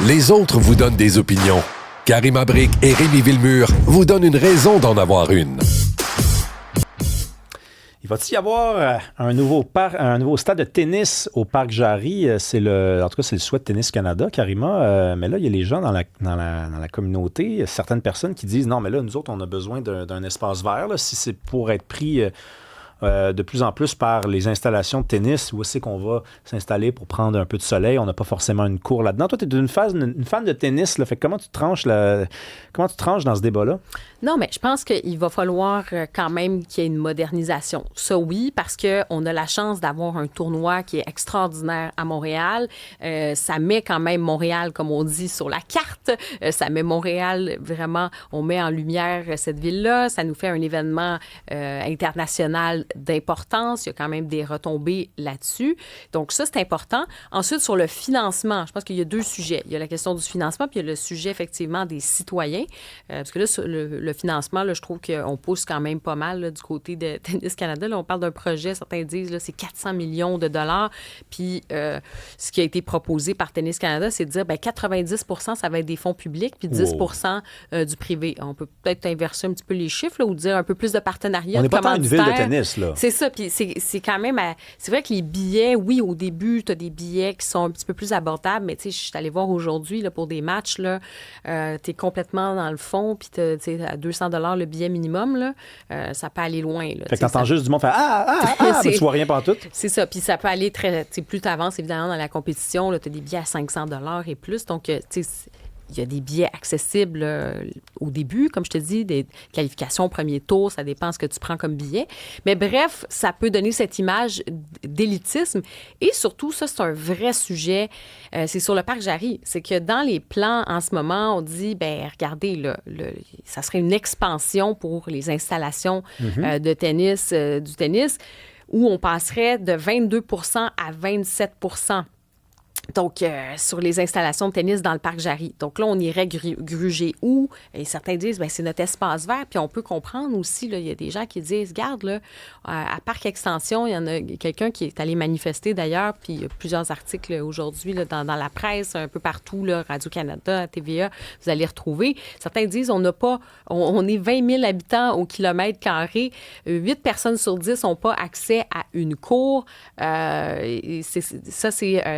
Les autres vous donnent des opinions. Karima Brick et Rémi Villemur vous donnent une raison d'en avoir une. Il va-t-il y avoir un nouveau stade de tennis au Parc Jarry? En tout cas, c'est le souhait de Tennis Canada, Karima. Mais là, il y a les gens dans la communauté, certaines personnes qui disent « Non, mais là, nous autres, on a besoin d'un espace vert. Là, si c'est pour être pris de plus en plus par les installations de tennis, où c'est qu'on va s'installer pour prendre un peu de soleil. On n'a pas forcément une cour là-dedans. Toi, tu es une fan de tennis. Là, fait comment tu tranches dans ce débat-là? Non, mais je pense qu'il va falloir quand même qu'il y ait une modernisation. Ça, oui, parce qu'on a la chance d'avoir un tournoi qui est extraordinaire à Montréal. Ça met quand même Montréal, comme on dit, sur la carte. Ça met Montréal, vraiment, on met en lumière cette ville-là. Ça nous fait un événement international d'importance. Il y a quand même des retombées là-dessus. Donc ça, c'est important. Ensuite, sur le financement, je pense qu'il y a deux sujets. Il y a la question du financement, puis il y a le sujet, effectivement, des citoyens. Parce que là, sur le financement, là, je trouve qu'on pousse quand même pas mal là, du côté de Tennis Canada. Là, on parle d'un projet, certains disent là, c'est 400 millions de dollars. Puis ce qui a été proposé par Tennis Canada, c'est de dire 90 % ça va être des fonds publics, puis 10 % du privé. On peut peut-être inverser un petit peu les chiffres là, ou dire un peu plus de partenariat. On n'est pas tant une ville de tennis, là. C'est ça, puis c'est quand même... C'est vrai que les billets, oui, au début, tu as des billets qui sont un petit peu plus abordables, mais tu sais, je suis allée voir aujourd'hui là, pour des matchs, là, tu es complètement dans le fond, puis tu sais, à 200 $ le billet minimum, là, ça peut aller loin. Là, fait que t'entends juste du monde faire « Ah! » mais tu vois rien pantoute. C'est ça, puis ça peut aller très... Tu sais, plus tu avances, évidemment, dans la compétition, tu as des billets à 500 $ et plus, donc, tu sais... Il y a des billets accessibles au début, comme je te dis, des qualifications au premier tour, ça dépend ce que tu prends comme billet. Mais bref, ça peut donner cette image d'élitisme. Et surtout, ça, c'est un vrai sujet. C'est sur le Parc Jarry. C'est que dans les plans, en ce moment, on dit, regardez, là, ça serait une expansion pour les installations de tennis, du tennis, où on passerait de 22 % à 27 %. Donc, sur les installations de tennis dans le Parc Jarry. Donc là, on irait gruger où? Et certains disent, c'est notre espace vert. Puis on peut comprendre aussi, il y a des gens qui disent, regarde, là, à Parc Extension, il y en a quelqu'un qui est allé manifester d'ailleurs, puis il y a plusieurs articles aujourd'hui là, dans la presse, un peu partout, là, Radio-Canada, TVA, vous allez retrouver. Certains disent, on est 20 000 habitants au kilomètre carré. 8 personnes sur 10 n'ont pas accès à une cour. C'est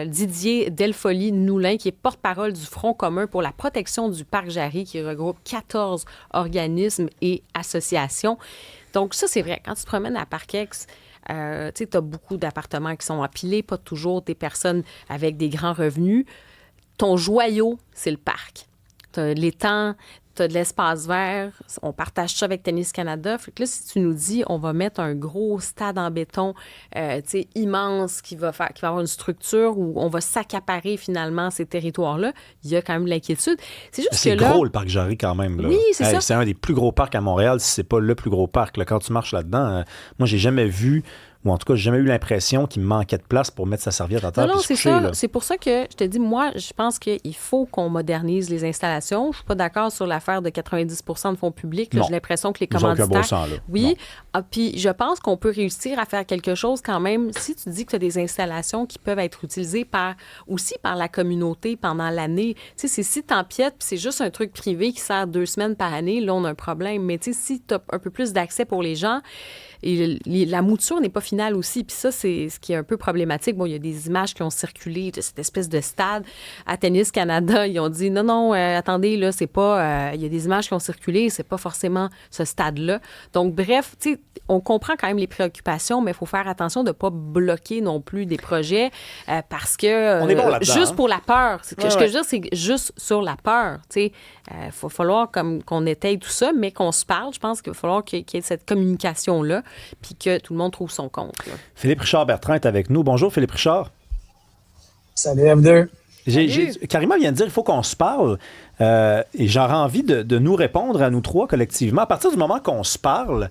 Didier Delfoly-Noulin, qui est porte-parole du Front commun pour la protection du Parc Jarry, qui regroupe 14 organismes et associations. Donc ça, c'est vrai. Quand tu te promènes à Parc-Ex, tu as beaucoup d'appartements qui sont empilés, pas toujours des personnes avec des grands revenus. Ton joyau, c'est le parc. Tu as l'étang, tu as de l'espace vert, on partage ça avec Tennis Canada. Fait que là, si tu nous dis, on va mettre un gros stade en béton, immense, qui va avoir une structure où on va s'accaparer finalement ces territoires-là, il y a quand même l'inquiétude. C'est juste c'est que là... gros, le parc Jarry, quand même. Là. Oui, c'est ça. C'est un des plus gros parcs à Montréal, si c'est pas le plus gros parc. Là, quand tu marches là-dedans, moi, j'ai jamais vu... ou en tout cas, j'ai jamais eu l'impression qu'il me manquait de place pour mettre sa serviette à terre et se coucher. C'est ça. Là. C'est pour ça que je te dis, moi, je pense qu'il faut qu'on modernise les installations. Je suis pas d'accord sur l'affaire de 90 % de fonds publics. Là, j'ai l'impression que les commanditaires... Bon sens, là. Oui. Puis je pense qu'on peut réussir à faire quelque chose quand même. Si tu dis que tu as des installations qui peuvent être utilisées aussi par la communauté pendant l'année, tu sais, c'est si t'empiètes puis c'est juste un truc privé qui sert 2 semaines par année, là, on a un problème. Mais tu sais, si tu as un peu plus d'accès pour les gens... Et la mouture n'est pas finale aussi. Puis ça, c'est ce qui est un peu problématique. Bon, il y a des images qui ont circulé de cette espèce de stade. À Tennis Canada, ils ont dit non, attendez, là, c'est pas... il y a des images qui ont circulé, c'est pas forcément ce stade-là. Donc, bref, tu sais, on comprend quand même les préoccupations, mais il faut faire attention de ne pas bloquer non plus des projets parce que... on est bon là-dedans, juste hein? pour la peur. Ce que je veux dire, c'est juste sur la peur. Tu sais, il va falloir qu'on étaye tout ça, mais qu'on se parle. Je pense qu'il va falloir qu'il y ait cette communication-là puis que tout le monde trouve son compte. Là. Philippe Richard-Bertrand est avec nous. Bonjour, Philippe Richard. Salut, F2. Karima vient de dire qu'il faut qu'on se parle et j'aurais envie de nous répondre à nous trois collectivement. À partir du moment qu'on se parle,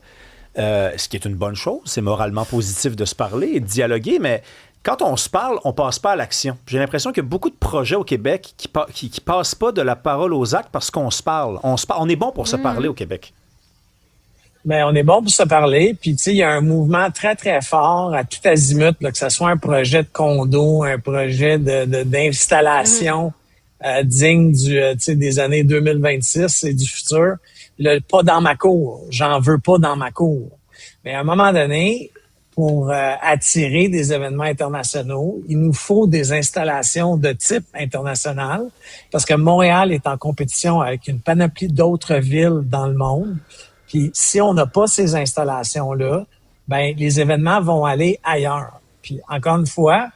ce qui est une bonne chose, c'est moralement positif de se parler et de dialoguer, mais quand on se parle, on passe pas à l'action. J'ai l'impression qu'il y a beaucoup de projets au Québec qui passent pas de la parole aux actes parce qu'on se parle. On est bon pour se parler au Québec. Mais on est bon pour se parler. Puis, tu sais, il y a un mouvement très, très fort à tout azimut, là, que ce soit un projet de condo, un projet d'installation. digne des années 2026 et du futur. Pas dans ma cour. J'en veux pas dans ma cour. Mais à un moment donné, pour attirer des événements internationaux, il nous faut des installations de type international parce que Montréal est en compétition avec une panoplie d'autres villes dans le monde. Puis si on n'a pas ces installations-là, ben les événements vont aller ailleurs. Puis encore une fois,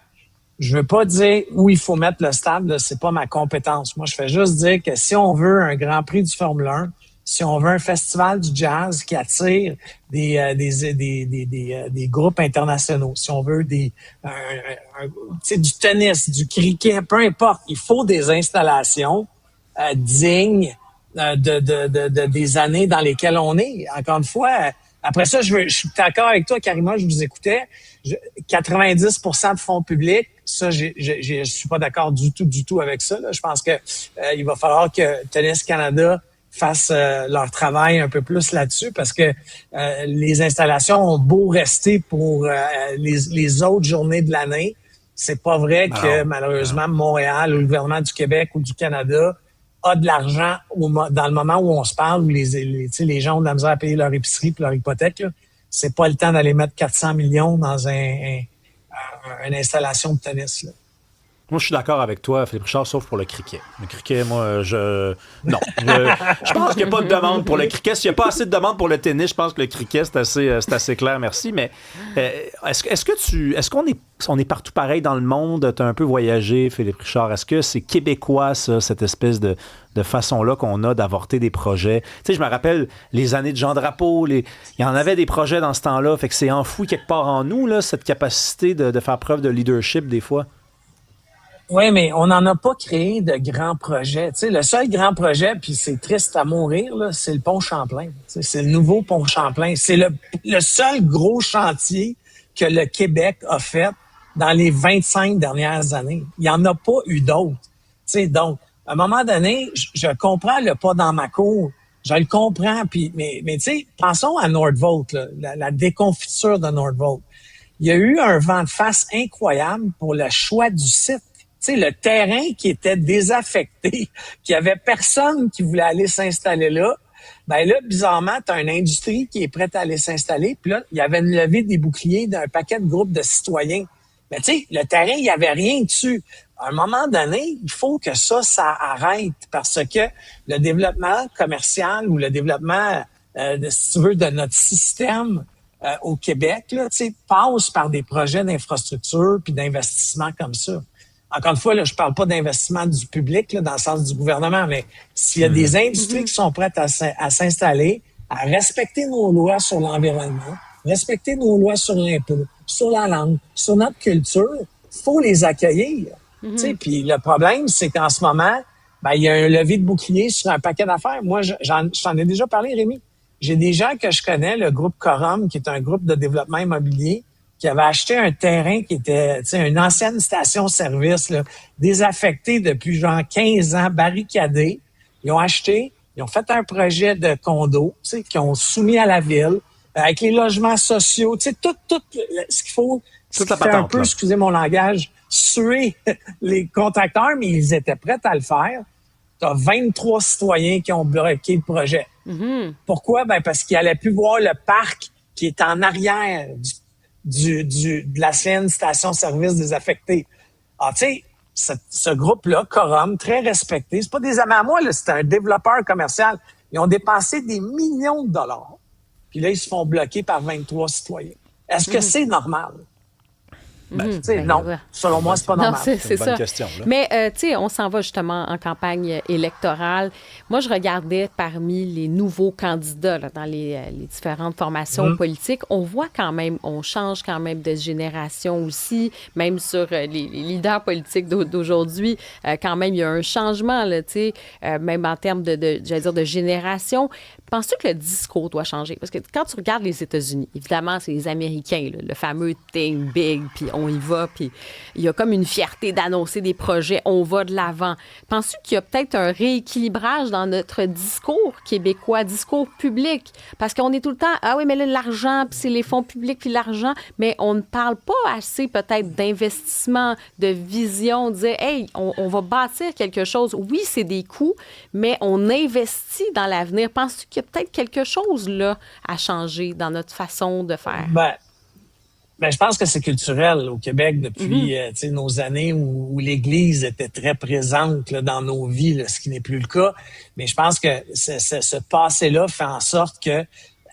je veux pas dire où il faut mettre le stade, là, c'est pas ma compétence. Moi, je fais juste dire que si on veut un Grand Prix du Formule 1, si on veut un festival du jazz qui attire des groupes internationaux, si on veut du tennis, du cricket, peu importe, il faut des installations dignes des années dans lesquelles on est. Encore une fois, après ça, je suis d'accord avec toi, Karima, je vous écoutais. 90% de fonds publics, ça, je suis pas d'accord du tout avec ça. Là. Je pense que il va falloir que Tennis Canada fasse leur travail un peu plus là-dessus parce que les installations ont beau rester pour les autres journées de l'année. C'est pas vrai que malheureusement Montréal ou le gouvernement du Québec ou du Canada a de l'argent dans le moment où on se parle, où les gens ont de la misère à payer leur épicerie et leur hypothèque. Là. C'est pas le temps d'aller mettre 400 millions dans une installation de tennis. Là. Moi, je suis d'accord avec toi, Philippe Richard, sauf pour le cricket. Le cricket, moi, non. Je pense qu'il n'y a pas de demande pour le cricket. S'il n'y a pas assez de demande pour le tennis, je pense que le cricket, c'est assez clair, merci. Mais est-ce qu'on est partout pareil dans le monde? Tu as un peu voyagé, Philippe Richard. Est-ce que c'est québécois, ça, cette espèce de façon-là qu'on a d'avorter des projets? Tu sais, je me rappelle les années de Jean Drapeau, il y en avait des projets dans ce temps-là, fait que c'est enfoui quelque part en nous, là, cette capacité de faire preuve de leadership, des fois. Oui, mais on n'en a pas créé de grands projets. Tu sais, le seul grand projet, puis c'est triste à mourir, là, c'est le pont Champlain. Tu sais, c'est le nouveau pont Champlain. C'est le seul gros chantier que le Québec a fait dans les 25 dernières années. Il n'y en a pas eu d'autres. Tu sais, donc, à un moment donné, je comprends le pas dans ma cour. Je le comprends. Puis, mais tu sais, pensons à Nordvolt, là, la déconfiture de Nordvolt. Il y a eu un vent de face incroyable pour le choix du site. Tu sais, le terrain qui était désaffecté, qu'il y avait personne qui voulait aller s'installer là, ben là, bizarrement, tu as une industrie qui est prête à aller s'installer. Puis là, il y avait une levée des boucliers d'un paquet de groupes de citoyens. Mais tu sais, le terrain, il n'y avait rien dessus. À un moment donné, il faut que ça arrête parce que le développement commercial ou le développement, si tu veux, de notre système au Québec, là, tu sais, passe par des projets d'infrastructure puis d'investissement comme ça. Encore une fois, là, je parle pas d'investissement du public là, dans le sens du gouvernement, mais s'il y a des industries qui sont prêtes à s'installer, à respecter nos lois sur l'environnement, respecter nos lois sur l'impôt, sur la langue, sur notre culture, faut les accueillir. Tu sais, puis le problème, c'est qu'en ce moment, ben il y a un levier de bouclier sur un paquet d'affaires. Moi, j'en ai déjà parlé, Rémi. J'ai des gens que je connais, le groupe Corum, qui est un groupe de développement immobilier, qui avait acheté un terrain qui était une ancienne station-service, là, désaffectée depuis genre 15 ans, barricadée. Ils ont acheté, ils ont fait un projet de condo, qu'ils ont soumis à la ville, avec les logements sociaux, tout ce qu'il faut, Toute la fait un patente, peu, là. excusez mon langage, suer les contracteurs, mais ils étaient prêts à le faire. Tu as 23 citoyens qui ont bloqué le projet. Pourquoi? Ben parce qu'ils allaient plus voir le parc qui est en arrière de l'ancienne station-service désaffectée. Alors, tu sais, ce groupe-là, Corum, très respecté, c'est pas des amis à moi, là, c'est un développeur commercial. Ils ont dépensé des millions de dollars. Puis là, ils se font bloquer par 23 citoyens. Est-ce que c'est normal? Non, selon moi, c'est pas normal. Non, c'est une bonne ça. question, là. Mais, tu sais, on s'en va justement en campagne électorale. Moi, je regardais parmi les nouveaux candidats là, dans les différentes formations politiques. On voit quand même, on change quand même de génération aussi, même sur les leaders politiques d'aujourd'hui. Quand même, il y a un changement, là, tu sais, même en termes j'allais dire, de génération. Penses-tu que le discours doit changer? Parce que quand tu regardes les États-Unis, évidemment, c'est les Américains, là, le fameux « think big », puis on on y va, puis il y a comme une fierté d'annoncer des projets, on va de l'avant. Penses-tu qu'il y a peut-être un rééquilibrage dans notre discours québécois, discours public? Parce qu'on est tout le temps, ah oui, mais là, l'argent, puis c'est les fonds publics, puis l'argent, mais on ne parle pas assez peut-être d'investissement, de vision, de dire, hey, on va bâtir quelque chose. Oui, c'est des coûts, mais on investit dans l'avenir. Penses-tu qu'il y a peut-être quelque chose là à changer dans notre façon de faire? Ben, je pense que c'est culturel au Québec depuis nos années où l'Église était très présente là, dans nos vies, là, ce qui n'est plus le cas. Mais je pense que ce passé-là fait en sorte que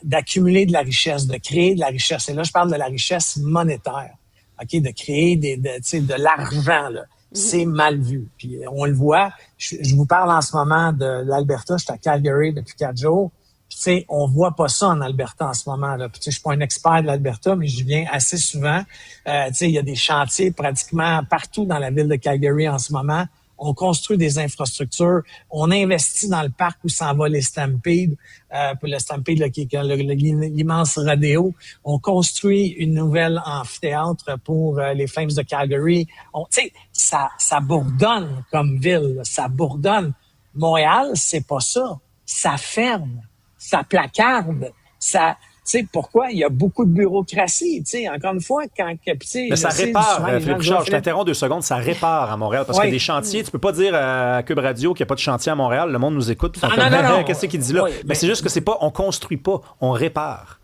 d'accumuler de la richesse, de créer de la richesse, et là je parle de la richesse monétaire, ok, de créer de l'argent, là, c'est mal vu. Puis on le voit. Je vous parle en ce moment de l'Alberta. Je suis à Calgary depuis 4 jours. Puis, tu sais, on voit pas ça en Alberta en ce moment, là. Puis, tu sais, je suis pas un expert de l'Alberta, mais j'y viens assez souvent. Tu sais, il y a des chantiers pratiquement partout dans la ville de Calgary en ce moment. On construit des infrastructures. On investit dans le parc où s'en va les Stampede, pour le Stampede, là, qui est l'immense rodéo. On construit une nouvelle amphithéâtre pour les Flames de Calgary. Tu sais, ça bourdonne comme ville, là. Ça bourdonne. Montréal, c'est pas ça. Ça ferme. Ça placarde, ça, tu sais, pourquoi? Il y a beaucoup de bureaucratie, tu sais, encore une fois, mais ça répare, Philippe Richard, je t'interromps 2 secondes, ça répare à Montréal, parce que des chantiers, tu peux pas dire à Cube Radio qu'il n'y a pas de chantier à Montréal, le monde nous écoute, puis non. Qu'est-ce qu'il dit là? Oui, mais c'est juste que c'est pas, on construit pas, on répare.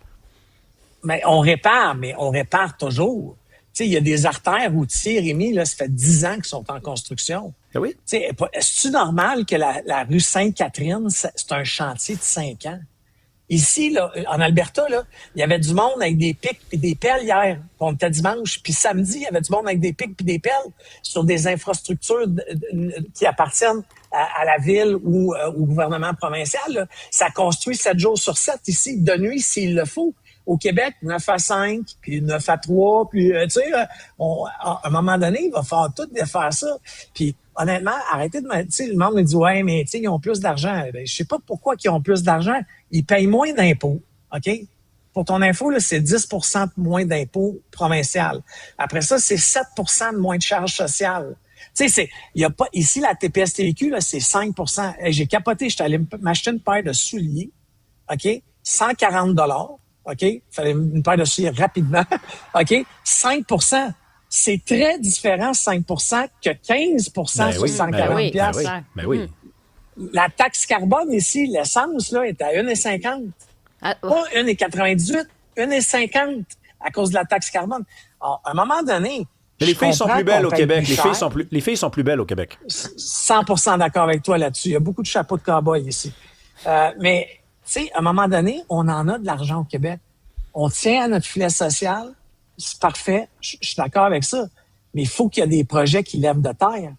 Mais on répare toujours. Tu sais, il y a des artères routières, Rémi, là, ça fait 10 ans qu'ils sont en construction. Ah oui? Tu sais, est-ce normal que la rue Sainte-Catherine, c'est un chantier de 5 ans? Ici, là, en Alberta, là, il y avait du monde avec des pics et des pelles hier. On était dimanche. Puis samedi, il y avait du monde avec des pics et des pelles sur des infrastructures qui appartiennent à la ville ou au gouvernement provincial, là. Ça construit 7 jours sur 7 ici, de nuit s'il le faut. Au Québec, 9 à 5, puis 9 à 3, puis tu sais, à un moment donné, il va falloir tout défaire ça. Puis honnêtement, arrêtez de me... Tu sais, le monde me dit, ouais, mais tu sais, ils ont plus d'argent. Ben, je sais pas pourquoi ils ont plus d'argent. Ils payent moins d'impôts, OK? Pour ton info, là, c'est 10 % de moins d'impôts provincial. Après ça, c'est 7 % de moins de charges sociales. Tu sais, il y a pas... Ici, la TPS-TVQ, là, c'est 5 %. Hey, j'ai capoté, j'étais allé m'acheter une paire de souliers, OK? 140 $. OK? Il fallait une paire de souliers rapidement. OK? 5 %. C'est très différent, 5 % que 15 % sur 140 piastres. Ben oui. La taxe carbone ici, l'essence, là, est à 1,50 $. Pas 1,98 $, 1,50 $ à cause de la taxe carbone. Alors, à un moment donné... Mais les filles sont plus belles au Québec. Les filles sont plus belles au Québec. 100 % d'accord avec toi là-dessus. Il y a beaucoup de chapeaux de cow-boy ici. Mais... Tu sais, à un moment donné, on en a de l'argent au Québec. On tient à notre filet social. C'est parfait. Je suis d'accord avec ça. Mais il faut qu'il y ait des projets qui lèvent de terre. Tu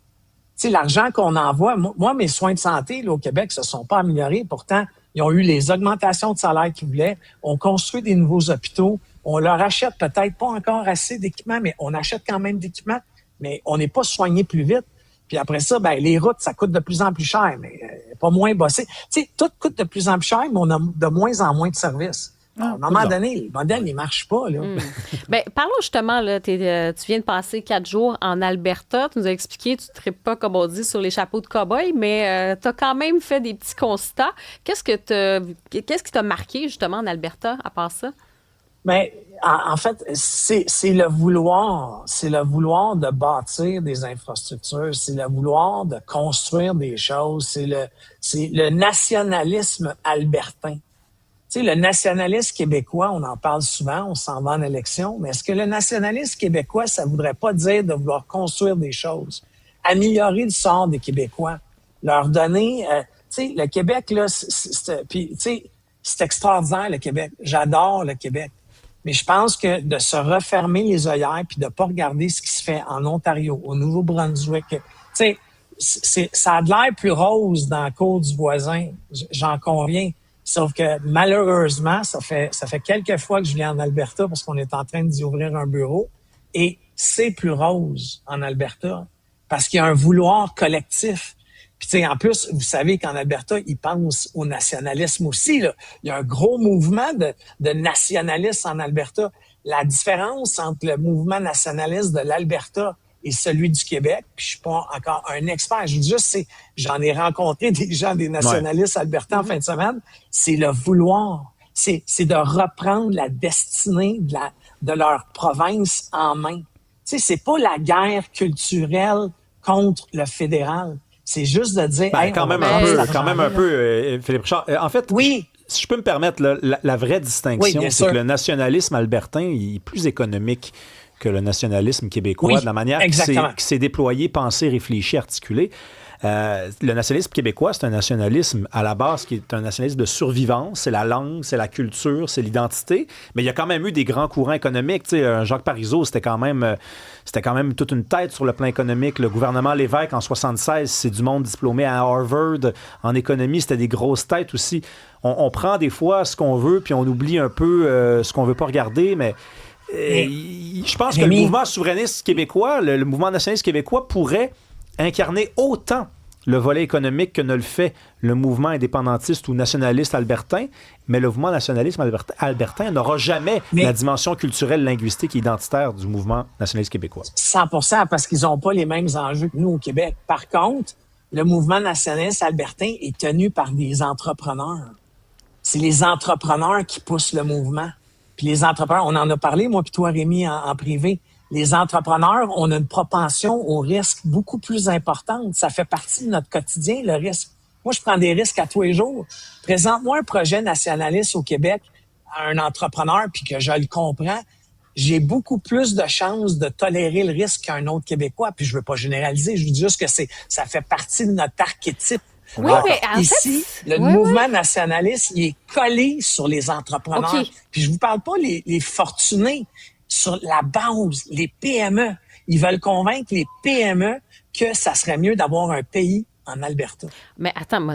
sais, l'argent qu'on envoie, moi, mes soins de santé là, au Québec se sont pas améliorés. Pourtant, ils ont eu les augmentations de salaire qu'ils voulaient. On construit des nouveaux hôpitaux. On leur achète peut-être pas encore assez d'équipements, mais on achète quand même d'équipements. Mais on n'est pas soigné plus vite. Puis après ça, ben les routes, ça coûte de plus en plus cher, mais pas moins bossé. Tu sais, tout coûte de plus en plus cher, mais on a de moins en moins de services. À un moment donné, le modèle, il marche pas, là. Bien, parlons justement, là, tu viens de passer 4 jours en Alberta. Tu nous as expliqué, tu ne tripes pas, comme on dit, sur les chapeaux de cow-boy, mais tu as quand même fait des petits constats. Qu'est-ce qui t'a marqué, justement, en Alberta, à part ça? Mais en fait, c'est le vouloir de bâtir des infrastructures, c'est le vouloir de construire des choses, c'est le nationalisme albertain. Tu sais, le nationalisme québécois, on en parle souvent, on s'en va en élection, mais est-ce que le nationalisme québécois, ça voudrait pas dire de vouloir construire des choses, améliorer le sort des Québécois, leur donner, tu sais, le Québec là, puis tu sais, c'est extraordinaire le Québec, j'adore le Québec. Mais je pense que de se refermer les œillères puis de pas regarder ce qui se fait en Ontario, au Nouveau-Brunswick, tu sais, ça a de l'air plus rose dans la cour du voisin, j'en conviens. Sauf que malheureusement, ça fait quelques fois que je viens en Alberta parce qu'on est en train d'y ouvrir un bureau et c'est plus rose en Alberta parce qu'il y a un vouloir collectif. Puis tu sais, en plus, vous savez qu'en Alberta, ils pensent au nationalisme aussi, là. Il y a un gros mouvement de nationalisme en Alberta. la différence entre le mouvement nationaliste de l'Alberta et celui du Québec, puis je suis pas encore un expert, je dis juste, j'en ai rencontré des gens, des nationalistes albertains en fin de semaine, c'est le vouloir, c'est de reprendre la destinée de leur province en main. Tu sais, c'est pas la guerre culturelle contre le fédéral, c'est juste de dire... Ben, quand même un peu, Philippe Richard. En fait, oui. Si je peux me permettre, la vraie distinction, c'est que le nationalisme albertain il est plus économique que le nationalisme québécois, de la manière qui s'est déployé, pensé, réfléchi, articulé. Le nationalisme québécois, c'est un nationalisme à la base qui est un nationalisme de survivance. C'est la langue, c'est la culture, c'est l'identité. Mais il y a quand même eu des grands courants économiques. Tu sais, Jacques Parizeau, c'était quand même toute une tête sur le plan économique. Le gouvernement Lévesque, en 1976, c'est du monde diplômé à Harvard. En économie, c'était des grosses têtes aussi. On prend des fois ce qu'on veut, puis on oublie un peu ce qu'on veut pas regarder, mais... je pense que le mouvement souverainiste québécois, le mouvement nationaliste québécois pourrait incarner autant le volet économique que ne le fait le mouvement indépendantiste ou nationaliste albertain, mais le mouvement nationaliste albertain n'aura jamais la dimension culturelle, linguistique et identitaire du mouvement nationaliste québécois. 100%, parce qu'ils n'ont pas les mêmes enjeux que nous au Québec. Par contre, le mouvement nationaliste albertain est tenu par des entrepreneurs. C'est les entrepreneurs qui poussent le mouvement. Puis les entrepreneurs, on en a parlé, moi puis toi, Rémi, en privé. Les entrepreneurs, on a une propension au risque beaucoup plus importante. Ça fait partie de notre quotidien, le risque. Moi, je prends des risques à tous les jours. Présente-moi un projet nationaliste au Québec à un entrepreneur, puis que je le comprends, j'ai beaucoup plus de chances de tolérer le risque qu'un autre Québécois. Puis je veux pas généraliser, je veux dire juste que ça fait partie de notre archétype. Oui, mais en ici, le mouvement nationaliste, il est collé sur les entrepreneurs. Okay. Puis je vous parle pas les fortunés. Sur la base, les PME, ils veulent convaincre les PME que ça serait mieux d'avoir un pays en Alberta. Mais attends,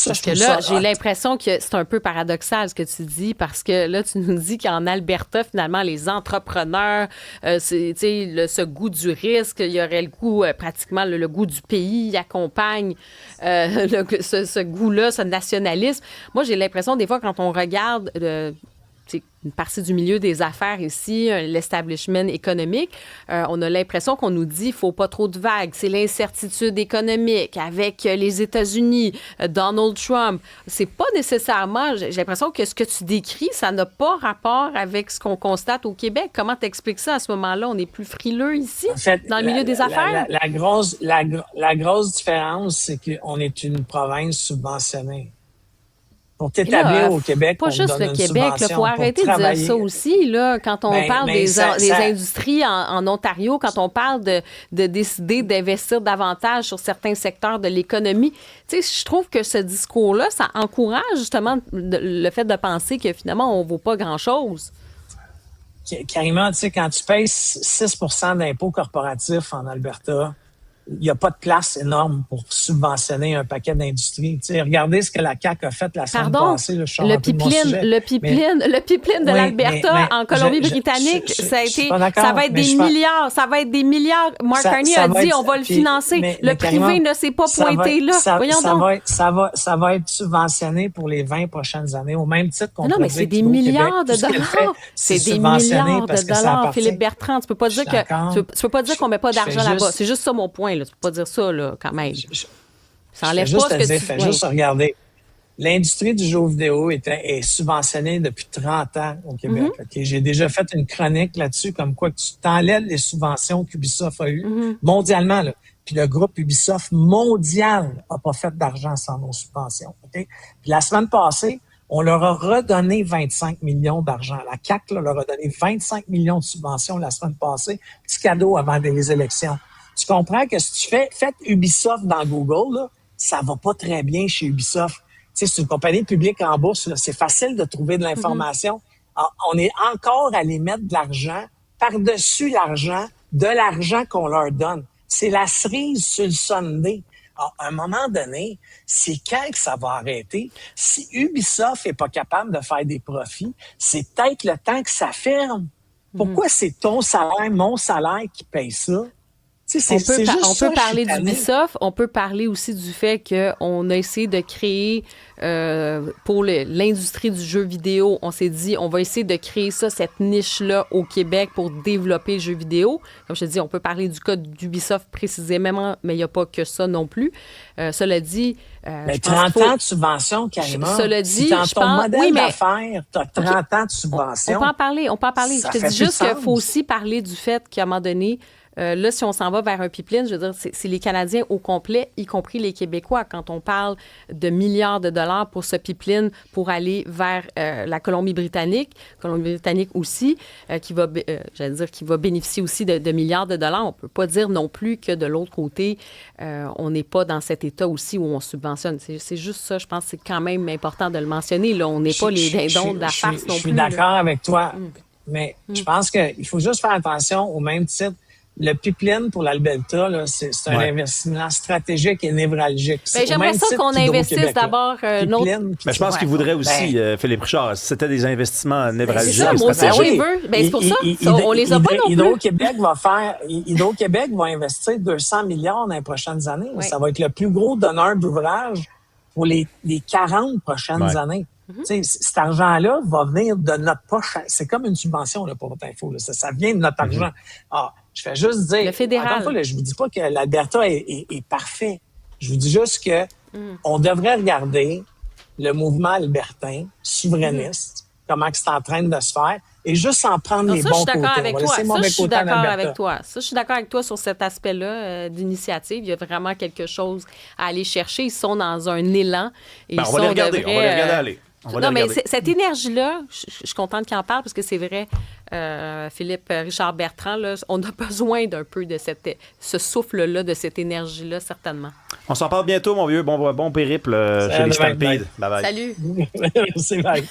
parce que là, j'ai l'impression que c'est un peu paradoxal ce que tu dis, parce que là, tu nous dis qu'en Alberta, finalement, les entrepreneurs, ce goût du risque, il y aurait le goût, pratiquement le goût du pays, ils accompagnent ce goût-là, ce nationalisme. Moi, j'ai l'impression, des fois, quand on regarde... une partie du milieu des affaires ici, l'establishment économique, on a l'impression qu'on nous dit qu'il ne faut pas trop de vagues. C'est l'incertitude économique avec les États-Unis, Donald Trump. C'est pas nécessairement... J'ai l'impression que ce que tu décris, ça n'a pas rapport avec ce qu'on constate au Québec. Comment t'expliques ça à ce moment-là? On est plus frileux ici, en fait, dans le milieu des affaires? La grosse différence, c'est qu'on est une province subventionnée. Pour t'établir au Québec, pas juste le Québec, il faut arrêter de dire ça aussi. Là, quand on parle des industries en Ontario, quand on parle de décider d'investir davantage sur certains secteurs de l'économie, tu sais, je trouve que ce discours-là, ça encourage justement le fait de penser que finalement, on ne vaut pas grand-chose. Carrément, tu sais, quand tu payes 6 % d'impôts corporatifs en Alberta, il n'y a pas de place énorme pour subventionner un paquet d'industries. Tu sais, regardez ce que la CAQ a fait la semaine passée. Là, le pipeline de l'Alberta en Colombie-Britannique, ça va être des milliards. Ça va être des milliards. Mark Carney a dit on va le financer. Le privé ne s'est pas pointé là. Voyons donc. Ça va être subventionné pour les 20 prochaines années, au même titre qu'on Non, mais c'est des milliards de dollars. C'est des milliards de dollars, Philippe Bertrand. Tu peux pas dire qu'on met pas d'argent là-bas. C'est juste ça mon point. Là. Tu peux pas dire ça, là, quand même. Ça enlève pas ce que tu... Fais juste regarder. L'industrie du jeu vidéo est subventionnée depuis 30 ans au Québec. Okay? J'ai déjà fait une chronique là-dessus, comme quoi tu t'enlèves les subventions qu'Ubisoft a eues mondialement. Là. Puis le groupe Ubisoft mondial a pas fait d'argent sans nos subventions. Okay? Puis la semaine passée, on leur a redonné 25 millions d'argent. La CAQ là, leur a donné 25 millions de subventions la semaine passée. Petit cadeau avant les élections. Tu comprends que si tu fais Ubisoft dans Google, là, ça va pas très bien chez Ubisoft. Tu sais, c'est une compagnie publique en bourse, là, c'est facile de trouver de l'information. On est encore à les mettre de l'argent par-dessus l'argent, de l'argent qu'on leur donne. C'est la cerise sur le Sunday. Alors, à un moment donné, c'est quand que ça va arrêter? Si Ubisoft est pas capable de faire des profits, c'est peut-être le temps que ça ferme. Pourquoi c'est ton salaire, mon salaire qui paye ça? On peut parler d'Ubisoft, on peut parler aussi du fait qu'on a essayé de créer pour l'industrie du jeu vidéo, on s'est dit on va essayer de créer cette niche-là au Québec pour développer le jeu vidéo. Comme je te dis, on peut parler du cas d'Ubisoft précisément, mais il n'y a pas que ça non plus. Cela dit... mais 30 ans de subvention, Karima. Cela dit, dans ton modèle d'affaires, tu as 30 ans de On subvention. peut en parler. Je te dis juste qu'il faut aussi parler du fait qu'à un moment donné, là, si on s'en va vers un pipeline, je veux dire, c'est les Canadiens au complet, y compris les Québécois. Quand on parle de milliards de dollars pour ce pipeline pour aller vers la Colombie-Britannique aussi, qui va bénéficier aussi de milliards de dollars, on ne peut pas dire non plus que de l'autre côté, on n'est pas dans cet état aussi où on subventionne. C'est juste ça, je pense que c'est quand même important de le mentionner. Là, on n'est pas les dindons de la farce non plus. Je suis d'accord avec toi, mais je pense qu'il faut juste faire attention au même titre. Le pipeline pour l'Alberta, là, c'est un investissement stratégique et névralgique. J'aimerais ça qu'on investisse d'abord notre... Mais je pense qu'il voudrait aussi, Philippe Richard, si c'était des investissements névralgiques. C'est ça, moi aussi, je veux. C'est pour ça. On les a pas non plus. Hydro-Québec va investir 200 milliards dans les prochaines années. Oui. Ça va être le plus gros donneur d'ouvrage pour les 40 prochaines années. Cet argent-là va venir de notre poche. C'est comme une subvention là, pour votre info. Là. Ça vient de notre argent. Je fais juste dire, le fédéral. Encore une fois, là, je vous dis pas que l'Alberta est parfait. Je vous dis juste que on devrait regarder le mouvement albertain, souverainiste, comment c'est en train de se faire, et juste en prendre les bons côtés. Je suis d'accord avec toi. Je suis d'accord avec toi sur cet aspect-là d'initiative. Il y a vraiment quelque chose à aller chercher. Ils sont dans un élan. Et on va les regarder aller. Non, mais cette énergie-là, je suis contente qu'il en parle parce que c'est vrai, Philippe Richard Bertrand, là, on a besoin d'un peu de ce souffle-là, de cette énergie-là, certainement. On s'en parle bientôt, mon vieux. Bon périple chez les Stampedes. Bye bye. Salut. C'est vrai.